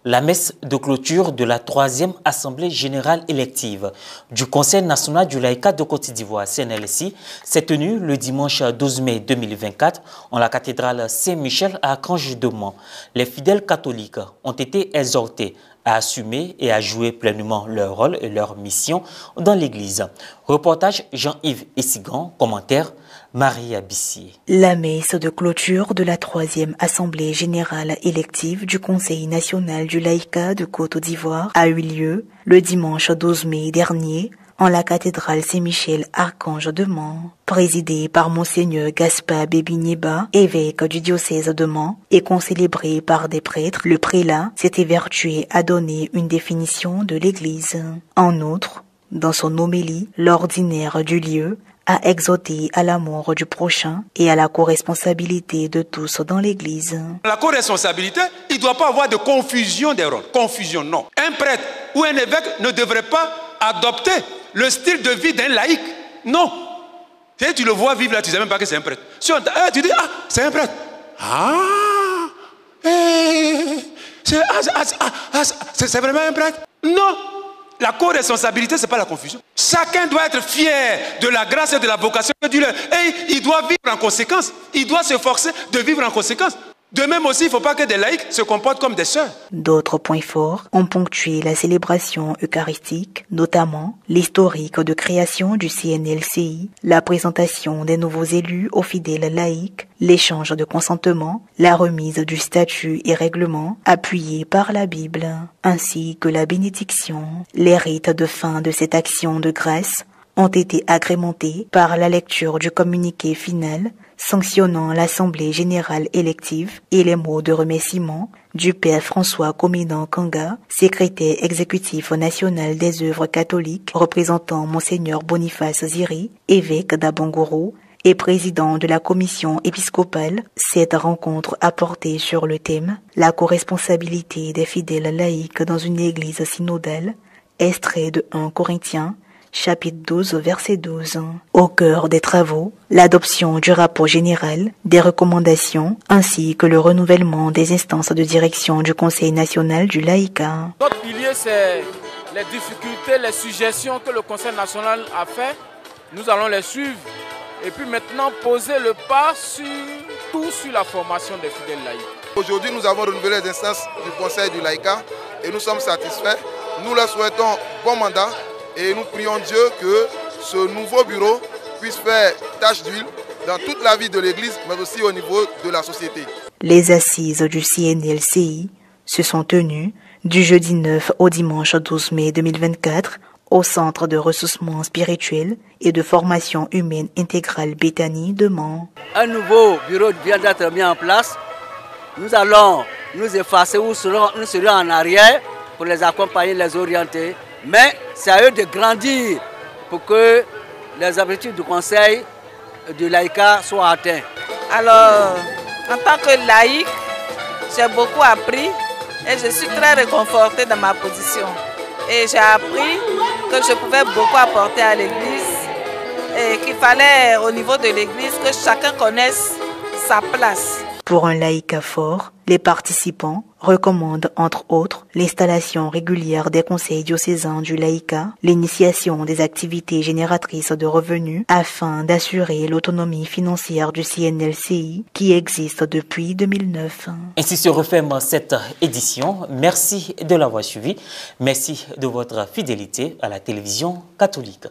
La messe de clôture de la 3e Assemblée générale élective du Conseil national du laïcat de Côte d'Ivoire, CNLC, s'est tenue le dimanche 12 mai 2024 en la cathédrale Saint-Michel à Archange-de-Mont. Les fidèles catholiques ont été exhortés à assumer et à jouer pleinement leur rôle et leur mission dans l'Église. Reportage Jean-Yves Essigan, commentaire Marie Abissier. La messe de clôture de la 3e Assemblée générale élective du Conseil national du laïcat de Côte d'Ivoire a eu lieu le dimanche 12 mai dernier en la cathédrale Saint-Michel Archange-de-Mont, présidée par Monseigneur Gaspard Bébinieba, évêque du diocèse de Mont, et concélébrée par des prêtres. Le prélat s'est évertué à donner une définition de l'Église. En outre, dans son homélie, l'ordinaire du lieu a exhorté à l'amour du prochain et à la co-responsabilité de tous dans l'Église. La co-responsabilité, il ne doit pas avoir de confusion des rôles. Confusion, non. Un prêtre ou un évêque ne devrait pas adopter le style de vie d'un laïc. Non. Tu le vois vivre là, tu ne sais même pas que c'est un prêtre. Si on tu dis, ah, c'est un prêtre. C'est vraiment un prêtre. Non. La co-responsabilité, ce n'est pas la confusion. Chacun doit être fier de la grâce et de la vocation que Dieu lui a. Et il doit vivre en conséquence. Il doit se forcer de vivre en conséquence. De même aussi, il ne faut pas que des laïcs se comportent comme des sœurs. D'autres points forts ont ponctué la célébration eucharistique, notamment l'historique de création du CNLCI, la présentation des nouveaux élus aux fidèles laïcs, l'échange de consentement, la remise du statut et règlement appuyé par la Bible, ainsi que la bénédiction. Les rites de fin de cette action de grâce ont été agrémentés par la lecture du communiqué final sanctionnant l'Assemblée générale élective et les mots de remerciement du Père François Komédan Kanga, secrétaire exécutif national des œuvres catholiques, représentant Monseigneur Boniface Ziri, évêque d'Abangoro et président de la commission épiscopale. Cette rencontre a porté sur le thème « La co-responsabilité des fidèles laïcs dans une église synodale », extrait de 1 Corinthiens, chapitre 12, verset 12. Au cœur des travaux, l'adoption du rapport général, des recommandations, ainsi que le renouvellement des instances de direction du Conseil national du laïcat. Notre pilier, c'est les difficultés, les suggestions que le Conseil national a fait. Nous allons les suivre et puis maintenant poser le pas sur la formation des fidèles laïcs. Aujourd'hui, nous avons renouvelé les instances du Conseil du laïcat et nous sommes satisfaits. Nous leur souhaitons bon mandat. Et nous prions Dieu que ce nouveau bureau puisse faire tâche d'huile dans toute la vie de l'Église, mais aussi au niveau de la société. Les assises du CNLCI se sont tenues du jeudi 9 au dimanche 12 mai 2024 au Centre de ressourcement spirituel et de formation humaine intégrale Béthanie de Mont. Un nouveau bureau vient d'être mis en place. Nous allons nous effacer ou nous serons en arrière pour les accompagner, les orienter. Mais c'est à eux de grandir pour que les objectifs du Conseil du laïcat soient atteints. Alors, en tant que laïque, j'ai beaucoup appris et je suis très réconfortée dans ma position. Et j'ai appris que je pouvais beaucoup apporter à l'Église et qu'il fallait au niveau de l'Église que chacun connaisse sa place. Pour un laïcat fort, les participants recommandent entre autres l'installation régulière des conseils diocésains du laïcat, l'initiation des activités génératrices de revenus afin d'assurer l'autonomie financière du CNLCI qui existe depuis 2009. Ainsi se referme cette édition. Merci de l'avoir suivi. Merci de votre fidélité à la télévision catholique.